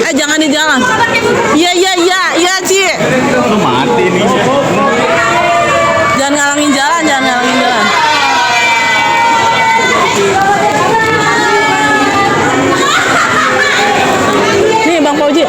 Jangan di jalan. Iya, Ci. Mati nih. Jangan ngalangin jalan. Nih, Bang Fauji.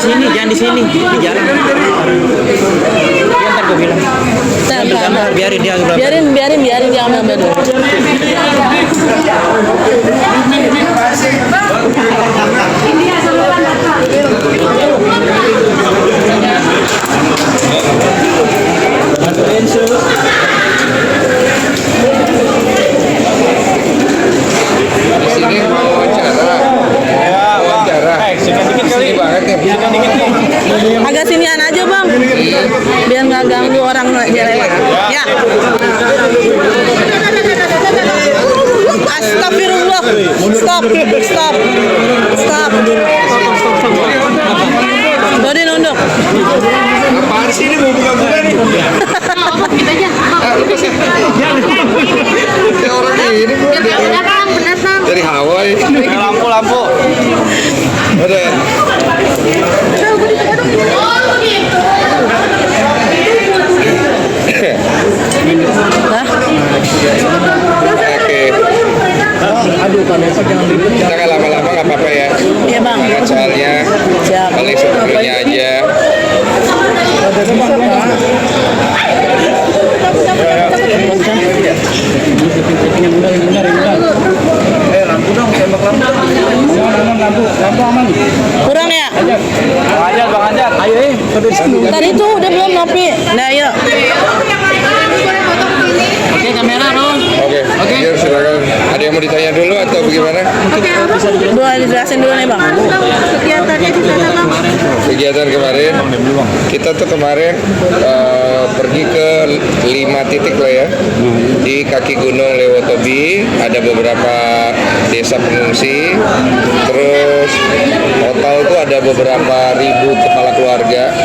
Jangan di sini, di jalan. Ntar gue bilang. Biarin dia ambil dulu. Agak sinian aja, Bang. Biar nggak ganggu orang lagi lewat. Ya. Astagfirullah. Stop. Dodi nunduk. Apaan sih ini mau buka-buka nih? Kita aja. Kayak orang ini dari Hawaii. Lampu. Ada. Oke. Aduh, kalau jangan ribet. Kita kan lama-lama nggak apa-apa ya. Iya, Bang. Soalnya paling seperlunya aja. Lampu dong, tembak lampu. Lampu aman. Kurang ya? Bang Ajat. Ayo, Tadi itu udah belum ngopi. Nah, yuk. Oke, kamera dong. Oke. Yuk, silakan. Ada yang mau ditanya dulu atau bagaimana? Boleh dijelasin dulu nih, Bang. Kegiatannya di sana, Bang. Kegiatan kemarin kita tuh kemarin pergi ke 5 titik lah ya. Di kaki gunung Lewotobi ada beberapa desa pengungsi, terus total tuh ada beberapa ribu kepala keluarga,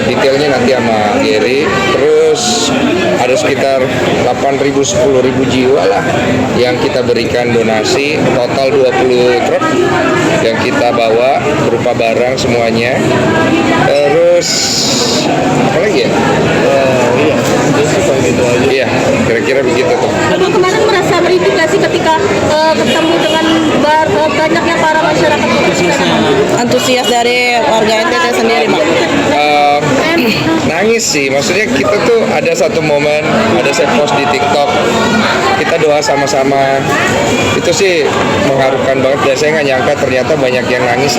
detailnya nanti sama Gary. Terus ada sekitar 8.000 10.000 jiwa lah yang kita berikan donasi, total 20 truk yang kita bawa berupa barang semuanya. Terus apa lagi ya? Iya, kira-kira begitu tuh. Bapak kemarin merasa merinding nggak sih ketika ketemu dengan banyaknya para masyarakat Antusias dari warga NTT sendiri, Bang. Nangis sih, maksudnya kita tuh ada satu momen, ada saya post di TikTok, kita doa sama-sama, itu sih mengharukan banget. Dan saya nggak nyangka ternyata banyak yang nangis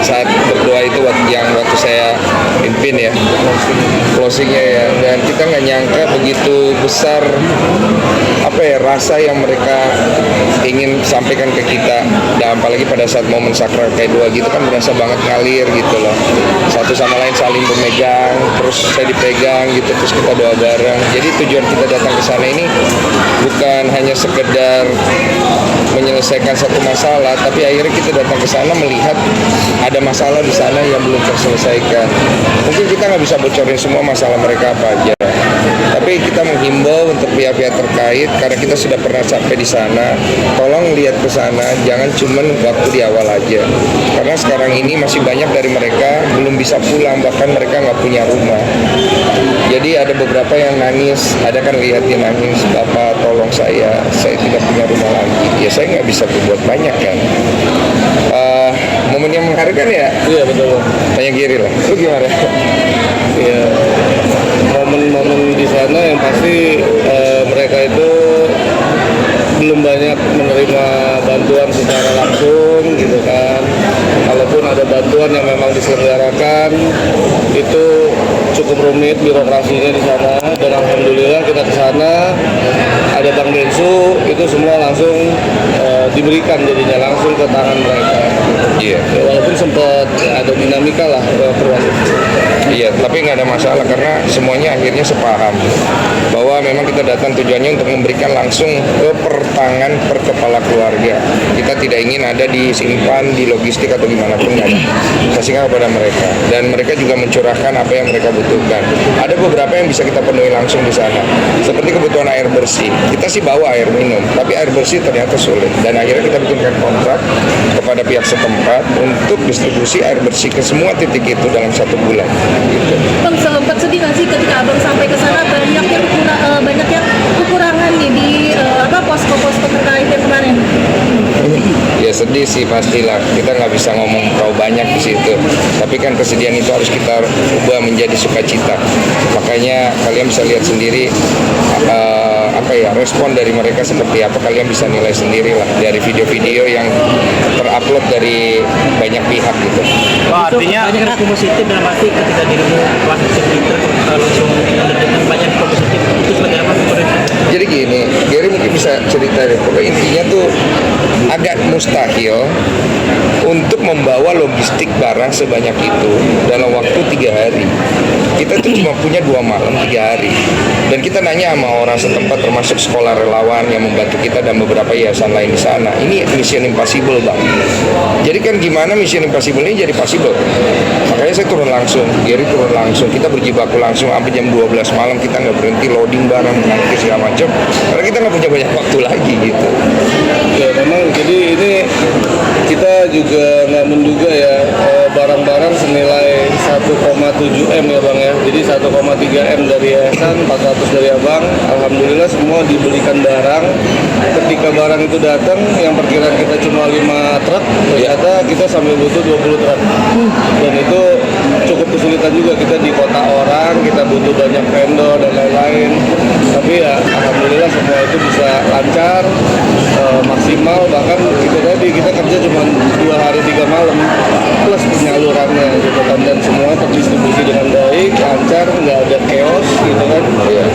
saat berdoa itu waktu saya pimpin ya, closingnya ya. Dan kita nggak nyangka begitu besar rasa yang mereka ingin sampaikan ke kita. Dan apalagi pada saat momen sakral kayak dua gitu kan berasa banget ngalir gitu loh, satu sama lain saling bermegang, terus saya dipegang gitu, terus kita doa bareng. Jadi tujuan kita datang ke sana ini bukan hanya sekedar menyelesaikan satu masalah, tapi akhirnya kita datang ke sana melihat ada masalah di sana yang belum terselesaikan. Mungkin kita nggak bisa bocorin semua masalah mereka apa aja, tapi kita menghimbau untuk pihak-pihak terkait, karena kita sudah pernah sampai di sana, tolong lihat ke sana, jangan cuman waktu di awal aja, karena sekarang ini masih banyak dari mereka belum bisa pulang, bahkan mereka nggak punya rumah. Jadi ada beberapa yang nangis, ada kan lihat dia nangis, Bapak tolong saya tidak punya rumah lagi. Ya saya nggak bisa berbuat banyak kan. Momen yang mengharukan ya? Iya betul. Tanya Giri lah, lu gimana? Iya, momen-momen di sana yang pasti mereka itu belum banyak menerima bantuan secara langsung gitu kan. Kalaupun ada bantuan yang memang diselenggarakan itu cukup rumit birokrasinya di sana, dan alhamdulillah kita ke sana ada Bang Densu, itu semua langsung diberikan jadinya langsung ke tangan mereka. Iya. Ya, walaupun sempat ada dinamika lah berlanjut. Iya, tapi nggak ada masalah karena semuanya akhirnya sepaham bahwa memang kita datang tujuannya untuk memberikan langsung ke pertangan per kepala keluarga. Kita tidak ingin ada disimpan di logistik atau gimana pun, nggak ada. Kasihkan kepada mereka, dan mereka juga mencurahkan apa yang mereka butuhkan. Ada beberapa yang bisa kita penuhi langsung di sana, seperti kebutuhan air bersih. Kita sih bawa air minum, tapi air bersih ternyata sulit, dan akhirnya kita bikinkan kontrak kepada pihak setempat untuk distribusi air bersih ke semua titik itu dalam 1 bulan. Gitu. Bang, sempat sedih nggak sih ketika abang sampai ke sana banyak yang kekurangan nih di posko-posko terkait yang kemarin? Ya sedih sih pastilah, kita nggak bisa ngomong terlalu banyak di situ. Tapi kan kesedihan itu harus kita ubah menjadi sukacita. Makanya kalian bisa lihat sendiri respon dari mereka seperti apa, kalian bisa nilai sendiri lah dari video-video yang terupload dari banyak pihak gitu. Artinya banyak respon positif dalam arti ketika dirimu langsung ke Twitter langsung mendapatkan banyak respon positif, itu sebagai apa? Jadi gini, Gary mungkin bisa cerita deh. Pokoknya intinya tuh agak mustahil untuk membawa logistik barang sebanyak itu dalam waktu 3 hari. Kita tuh cuma punya 2 malam 3 hari. Dan kita nanya sama orang setempat termasuk sekolah relawan yang membantu kita dan beberapa yayasan lain di sana. Ini mission impossible, Bang. Jadi kan gimana mission impossible ini jadi possible? Makanya saya turun langsung, Gary turun langsung. Kita berjibaku langsung sampai jam 12 malam, kita nggak berhenti loading barang, nanti segala macam. Karena kita nggak punya banyak waktu lagi gitu. Ya memang, jadi ini kita juga nggak menduga ya barang-barang senilai 1,7 M ya Bang ya. Jadi 1,3 M dari yayasan, 400 dari Abang. Alhamdulillah semua dibelikan barang. Ketika barang itu datang, yang perkiraan kita cuma 5 truk, ternyata kita sampai butuh 20 truk. Dan itu cukup kesulitan juga, kita di kota orang, kita butuh banyak vendor dan lain-lain. Tapi ya alhamdulillah semua itu bisa lancar, maksimal. Bahkan itu tadi kita kerja cuma 2 hari 3 malam plus penyalurannya gitu kan, dan semua terdistribusi dengan baik, lancar, nggak ada chaos gitu kan. Ya.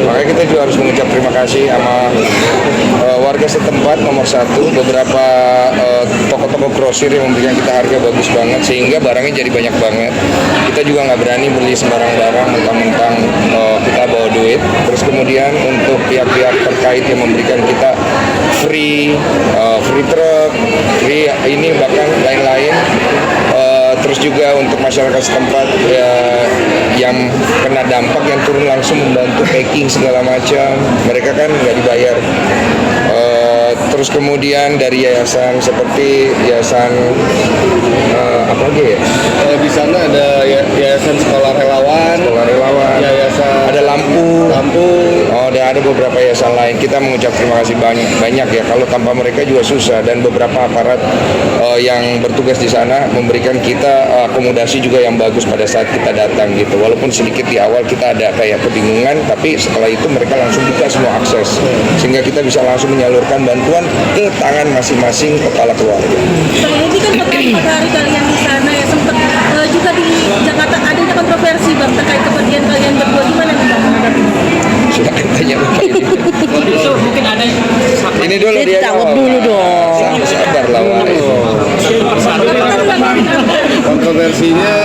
Makanya kita juga harus mengucap terima kasih sama warga setempat nomor 1, beberapa toko-toko grosir yang memberikan kita harga bagus banget sehingga barangnya jadi banyak banget. Kita juga nggak berani beli sembarang barang mentang-mentang kita bawa duit. Terus kemudian untuk pihak-pihak terkait yang memberikan kita free truck, free ini bahkan lain-lain. Terus juga untuk masyarakat setempat yang kena dampak yang turun langsung membantu packing segala macam, mereka kan nggak dibayar. Terus kemudian dari yayasan seperti yayasan apa lagi ya? Di sana ada yayasan sekolah relawan, yayasan ada lampu. Oh, dan ada beberapa yayasan lain. Kita mengucap terima kasih banyak ya. Kalau tanpa mereka juga susah, dan beberapa aparat yang bertugas di sana memberikan kita akomodasi juga yang bagus pada saat kita datang gitu. Walaupun sedikit di awal kita ada kayak kebingungan, tapi setelah itu mereka langsung buka semua akses sehingga kita bisa langsung menyalurkan bantuan ke tangan masing-masing kepala keluarga. Ini kan 4 hari kalian di sana ya, sempat juga di Jakarta adanya kontroversi Bang terkait kepergian kalian berdua, gimana nih Bang? Silakan tanya Bapak ini. Mungkin ada Ini dulu dia Dijawab dulu dong. Sabar lah. kontroversinya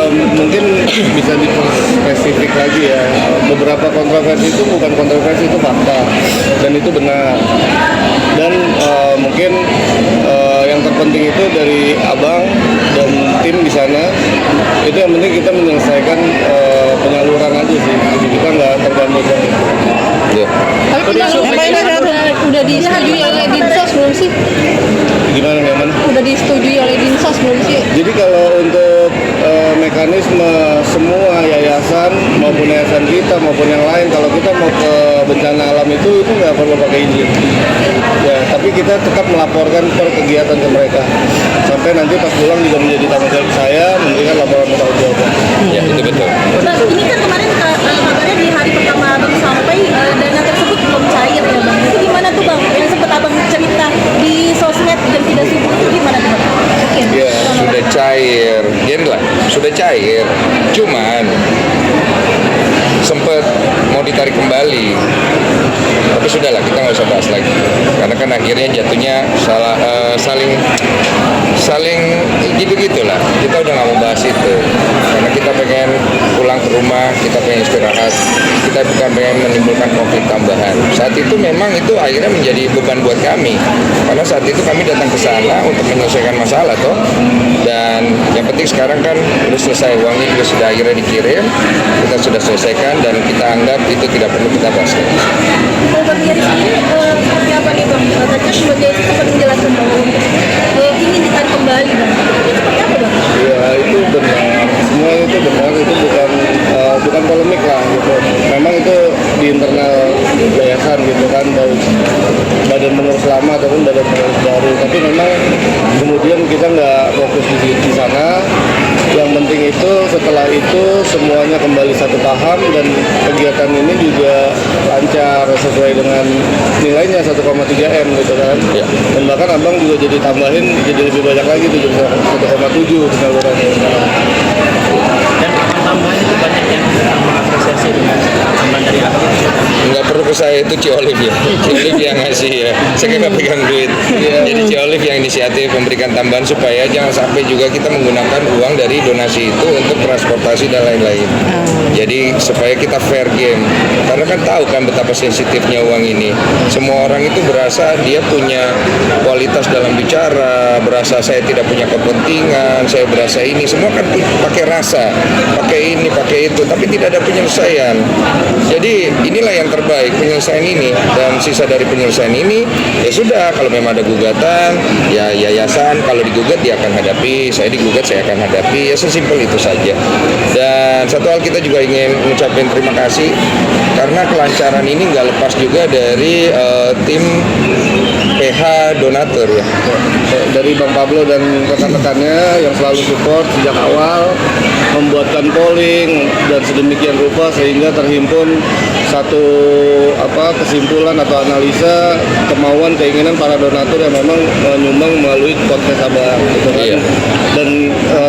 mungkin bisa dispesifik lagi ya. Beberapa kontroversi itu bukan kontroversi, itu fakta dan itu benar. Dan mungkin yang terpenting itu dari Abang dan tim di sana, itu yang penting kita menyelesaikan penyaluran aja sih. Jadi kita nggak terganggu kan. Ya. Tapi udah disetujui oleh Dinsos belum sih? Gimana yang mana? Udah disetujui oleh Dinsos belum sih? Jadi kalau untuk mekanisme semua yayasan maupun yayasan kita maupun yang lain, kalau kita mau ke bencana alam itu nggak perlu pakai izin. Ya, tapi kita tetap melaporkan per kegiatan ke mereka. Sampai nanti pas pulang juga menjadi tanggung jawab saya memberikan laporan tanggung jawab. Ya, itu betul. Bang, ini kan kemarin kabarnya di hari pertama Abang sampai dana tersebut belum cair ya Bang. Itu gimana tuh Bang? Yang sempat Abang cerita di sosmed dan tidak sibuk itu gimana tuh Bang? Oke. Ya, fair game lah, sudah cair. Cuman sempat mau ditarik kembali, tapi sudahlah, kita nggak usah bahas lagi karena kan akhirnya jatuhnya saling gitu-gitulah. Kita udah nggak mau bahas itu karena kita pengen pulang ke rumah, kita pengen istirahat, kita bukan pengen menimbulkan konflik tambahan. Saat itu memang itu akhirnya menjadi beban buat kami karena saat itu kami datang ke sana untuk menyelesaikan masalah toh, dan yang penting sekarang kan udah selesai, uangnya juga sudah akhirnya dikirim, kita sudah selesaikan dan kita anggap itu tidak perlu kita bahas lagi. Kalau Bang Jari sendiri seperti apa nih Bang? Tadi kan Bang Jari sempat menjelaskan bahwa ingin ditarik kembali Bang. Itu seperti apa Bang? Ya itu benar, semua itu benar, itu bukan polemik lah gitu. Memang itu di internal yayasan gitu kan, badan pengurus lama ataupun badan pengurus baru. Tapi memang kemudian kita nggak fokus di sana. Yang penting itu setelah itu semuanya kembali satu paham dan kegiatan ini juga lancar sesuai dengan nilainya 1,3 M gitu kan. Ya. Dan bahkan abang juga jadi tambahin jadi lebih banyak lagi tuh, jadi 1,7 penyalurannya sekarang. Dan tambahan itu banyak yang mengapresiasi dengan tambahan dari abang. Nggak perlu ke saya, itu Ci Olive ya. Ci Olive yang ngasih ya. Saya nggak pegang duit. Jadi Ci Olive yang inisiatif memberikan tambahan supaya jangan sampai juga kita menggunakan uang dari donasi itu untuk transportasi dan lain-lain. Jadi supaya kita fair game. Karena kan tahu kan betapa sensitifnya uang ini. Semua orang itu berasa dia punya kualitas dalam bicara, berasa saya tidak punya kepentingan, saya berasa ini. Semua kan pakai rasa, pakai ini, pakai itu, tapi tidak ada penyelesaian. Jadi inilah yang terbaik, penyelesaian ini, dan sisa dari penyelesaian ini ya sudah, kalau memang ada gugatan ya yayasan kalau digugat dia akan hadapi, saya digugat saya akan hadapi, ya sesimpel itu saja. Dan satu hal kita juga ingin mengucapkan terima kasih karena kelancaran ini nggak lepas juga dari tim PH donatur ya, Dari Bang Pablo dan rekan-rekannya yang selalu support sejak awal, membuatkan polling dan sedemikian rupa sehingga terhimpun satu kesimpulan atau analisa kemauan keinginan para donatur yang memang menyumbang melalui podcast Abang gitu kan. Iya. Dan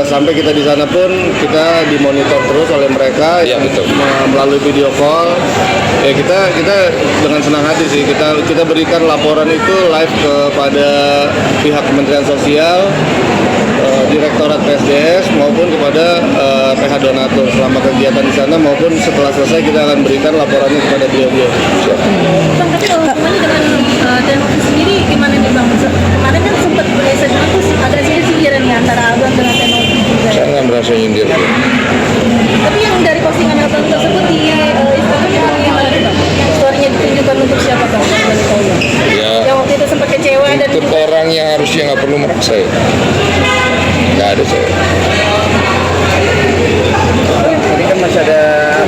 sampai kita di sana pun kita dimonitor terus oleh mereka Iya, betul. melalui video call. Ya kita dengan senang hati sih kita berikan laporan itu live kepada pihak Kementerian Sosial, Direktorat PSDS maupun kepada PH donatur selama kegiatan di sana maupun setelah selesai kita akan berikan laporannya kepada beliau-beliau. Bang, tapi hubungannya dengan Tenok sendiri gimana nih Bang? Kemarin kan sempat bergeser terus agak sindiran nih antara Abang dengan Tenok juga. Saya nggak merasa nyindir. Tapi yang dari postingan Abang tersebut di Instagram yang gimana nih Bang? Story-nya ditunjukkan untuk siapa Bang? Boleh tahu ya? Ya, Yang waktu itu sempat kecewa dan untuk orang yang harusnya nggak perlu merasa ya. Nggak ada saya. Tadi kan masih ada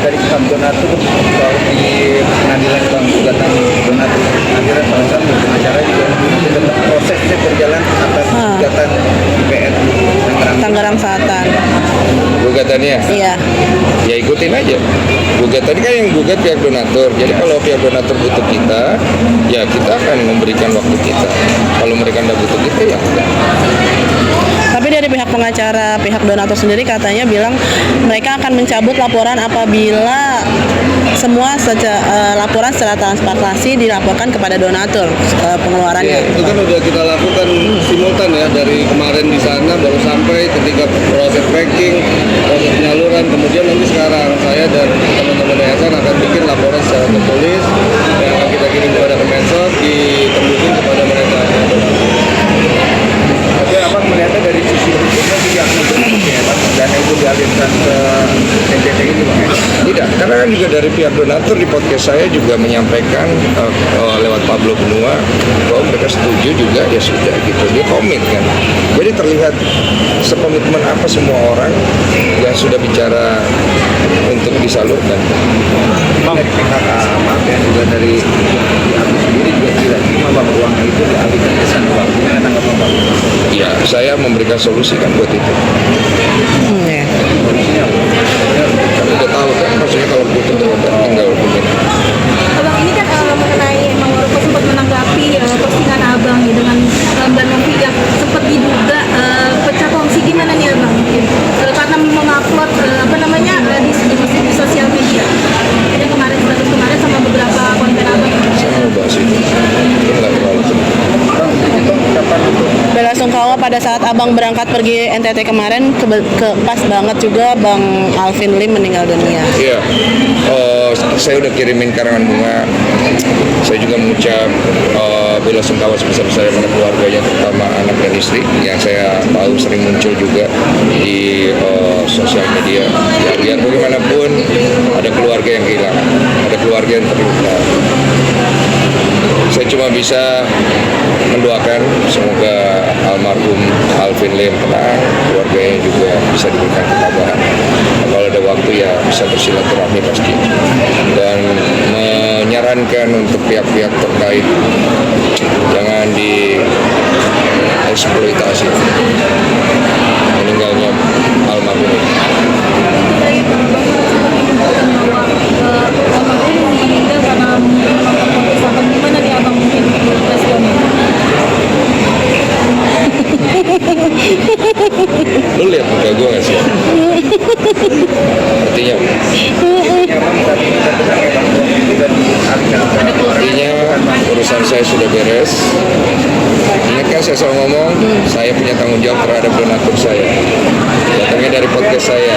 dari pihak donatur soal di pengadilan Bang gugatan donatur. Akhirnya salah satu pengacara juga tetap prosesnya berjalan atas gugatan IPN Tangerang Selatan. Gugatannya? Iya. Ya ikutin aja. Gugatan kan yang gugat pihak donatur. Jadi kalau pihak donatur butuh kita, ya kita akan memberikan waktu kita. Kalau mereka nggak butuh kita, ya enggak. Tapi dari pihak pengacara, pihak donatur sendiri katanya bilang mereka akan mencabut laporan apabila semua laporan secara transparansi dilaporkan kepada donatur pengeluarannya. Ya, itu kan udah kita lakukan simultan ya dari kemarin di sana baru sampai ketika proses packing, proses penyaluran, kemudian nanti sekarang saya dan teman-teman yayasan akan bikin laporan secara tertulis yang akan kita kirim kepada Kemensos, ditembusin kepada mereka. Tapi abang melihatnya dari sisi hukumnya tidak ya Bang, dana itu dialirkan ke NPT ini Bang ya? Tidak, karena kan juga dari pihak donatur di podcast saya juga menyampaikan lewat Pablo Benua bahwa mereka setuju juga, ya sudah gitu, dia komit kan. Jadi terlihat sekomitmen apa semua orang yang sudah bicara untuk disalurkan. Bang, dari pihak Bang dan juga dari pihak sendiri juga tidak terima Bang uangnya itu dialihkan ke sana Bang. Gimana tanggapan Bang? Ya, saya memberikan solusi kan buat itu. Ya. Kan udah tahu kan, maksudnya kalau butuh jawaban tinggal hubungin. Abang ini kan mengenai Bang Roko sempat menanggapi postingan Abang ya dengan Mbak Novi yang sempat diduga pecah kongsi, gimana nih Abang? upload di sosial media. Jadi kemarin sama beberapa konten abang. Saya mau bahas itu nggak terlalu Bela sungkawa pada saat abang berangkat pergi NTT kemarin, pas banget juga Bang Alvin Lim meninggal dunia. Iya, saya udah kirimin karangan bunga. Saya juga mengucap bela sungkawa sebesar-besarnya pada keluarganya, terutama anak dan istri yang saya tahu sering muncul juga di sosial media. Ya, biar bagaimanapun ada keluarga yang kehilangan, ada keluarga yang terluka. Saya cuma bisa mendoakan semoga almarhum Alvin Lim tenang, keluarganya juga bisa diberikan ketabahan. Kalau ada waktu ya bisa bersilaturahmi pasti. Dan menyarankan untuk pihak-pihak terkait jangan dieksploitasi meninggalnya almarhum ini. Gimana nih abang mungkin responnya? Lu lihat muka gue gak sih? Artinya urusan saya sudah beres. Ingat kan saya selalu ngomong, saya punya tanggung jawab terhadap donatur saya. Datangnya dari podcast saya.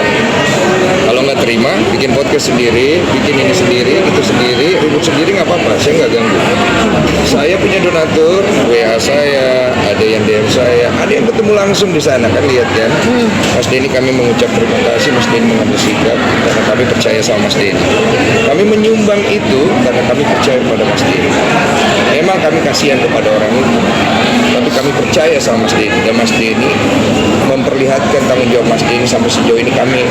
Kalau nggak terima, bikin podcast sendiri, bikin ini sendiri, itu sendiri, ribut sendiri nggak apa-apa, saya nggak ganggu. Saya punya donatur, WA saya, ada yang DM saya, ada yang ketemu langsung di sana kan, lihat kan. Mas Denny, kami mengucap terima kasih, Mas Denny mengambil sikap karena kami percaya sama Mas Denny. Kami menyumbang itu karena kami percaya pada Mas Denny. Memang kami kasihan kepada orang itu, tapi kami percaya sama Mas Denny, dan Mas Denny memperlihatkan tanggung jawab Mas Denny sampai sejauh ini kami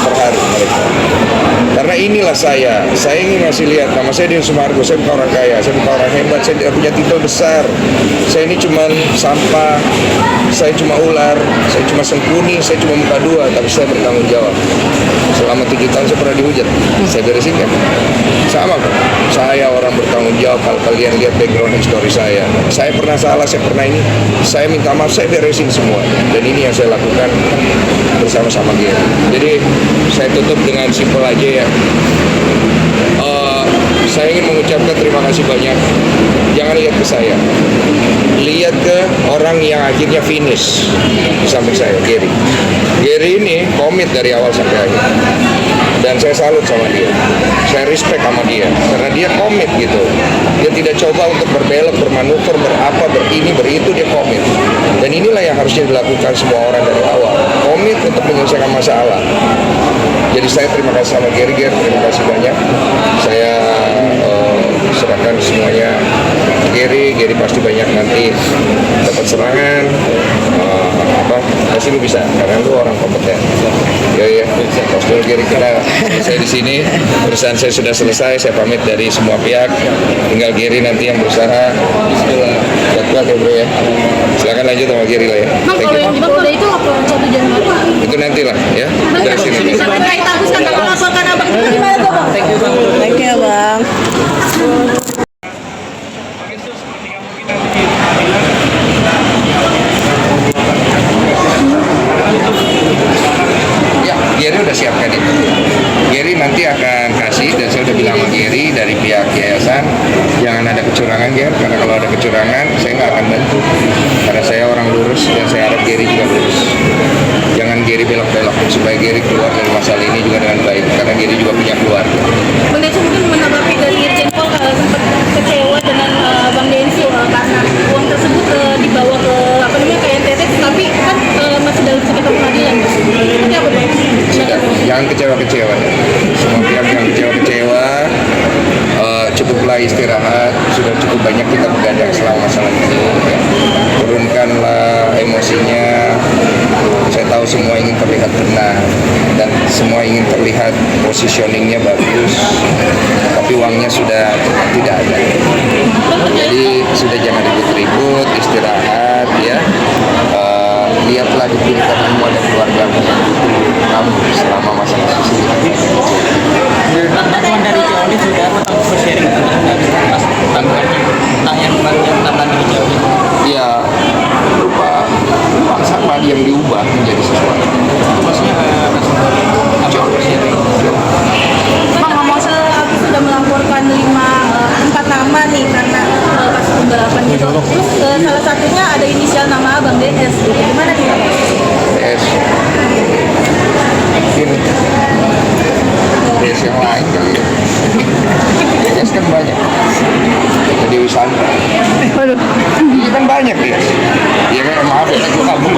terharu mereka. Karena inilah saya ingin ngasih lihat nama saya Denny Sumargo, saya bukan orang kaya, saya bukan orang hebat, saya tidak punya titel besar, saya ini cuma sampah, saya cuma ular, saya cuma sengkuni, saya cuma muka dua, tapi saya bertanggung jawab. Selama 7 tahun saya pernah dihujat, saya beresin kan? Sama kok, saya orang bertanggung jawab. Kalau kalian lihat background history saya pernah salah, saya pernah ini, saya minta maaf, saya beresin semua. Dan ini yang saya lakukan bersama-sama dia. Jadi saya tutup dengan simpel aja ya. Saya ingin mengucapkan terima kasih banyak. Jangan lihat ke saya, lihat ke orang yang akhirnya finish di samping saya, Gary. Gary ini komit dari awal sampai akhir, dan saya salut sama dia. Saya respect sama dia karena dia komit gitu. Dia tidak coba untuk berbelok, bermanuver, berini, beritu, dia komit. Dan inilah yang harusnya dilakukan semua orang dari awal, komit untuk menyelesaikan masalah. Jadi saya terima kasih sama Gary, terima kasih banyak. Saya serahkan semuanya Gary pasti banyak nanti dapat serangan, pasti lu bisa karena lu orang kompeten. Ya, pasti lu Gary, karena saya di sini perusahaan saya sudah selesai, saya pamit dari semua pihak, tinggal Gary nanti yang berusaha. Kuat ya bro ya, silakan lanjut sama Gary lah ya. Bang, kalau yang di Polda itu laporan 1 Januari itu nanti lah ya, dari sini. misalkan kayak Agus kan kalau laporkan abang itu gimana tuh bang? Thank you bang. Ya, Gary udah siapkan itu. Gary nanti akan kasih, dan saya udah bilang sama Gary dari pihak yayasan, jangan ada kecurangan Gary, karena kalau ada kecurangan saya nggak akan bantu. Karena saya orang lurus dan saya harap Gary juga lurus. Jangan Gary belok-belok supaya Gary keluar dari masalah ini juga dengan baik, karena Gary juga punya keluarga. Bang Densu mungkin menanggapi dari Irjen Pol sempat kecewa dengan Bang Densu karena uang tersebut dibawa ke NTT, tapi kan masih dalam sengketa pengadilan. Seperti apa bang? Jangan kecewa-kecewa ya. Semua pihak yang kecewa-kecewa, cukuplah istirahat. Sudah cukup banyak kita begadang selama masalah ini ya. Turunkanlah emosinya. Saya tahu semua ingin terlihat benar dan semua ingin terlihat positioningnya bagus, tapi uangnya sudah tidak ada. Jadi sudah jangan ribut-ribut, istirahat ya. Lihatlah di kiri kananmu ada keluargamu yang butuh kamu selama masa-masa sulit. Teman dari Joli sudah bersharing tentang yang tambahan dari Joli. Ya, berupa sampah yang diubah menjadi sesuatu. ada inisial nama Bang DS. Gimana nih? DS ini DS yang lain kali ya. DS kan banyak. Jadi Wisanta. Iya kan banyak DS. Iya kan maaf ya aku kamu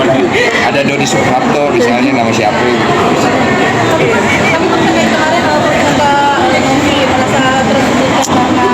ada Dodi Suprapto misalnya nama siapa gitu. Tapi terkait kemarin sempat Novi merasa tersebut karena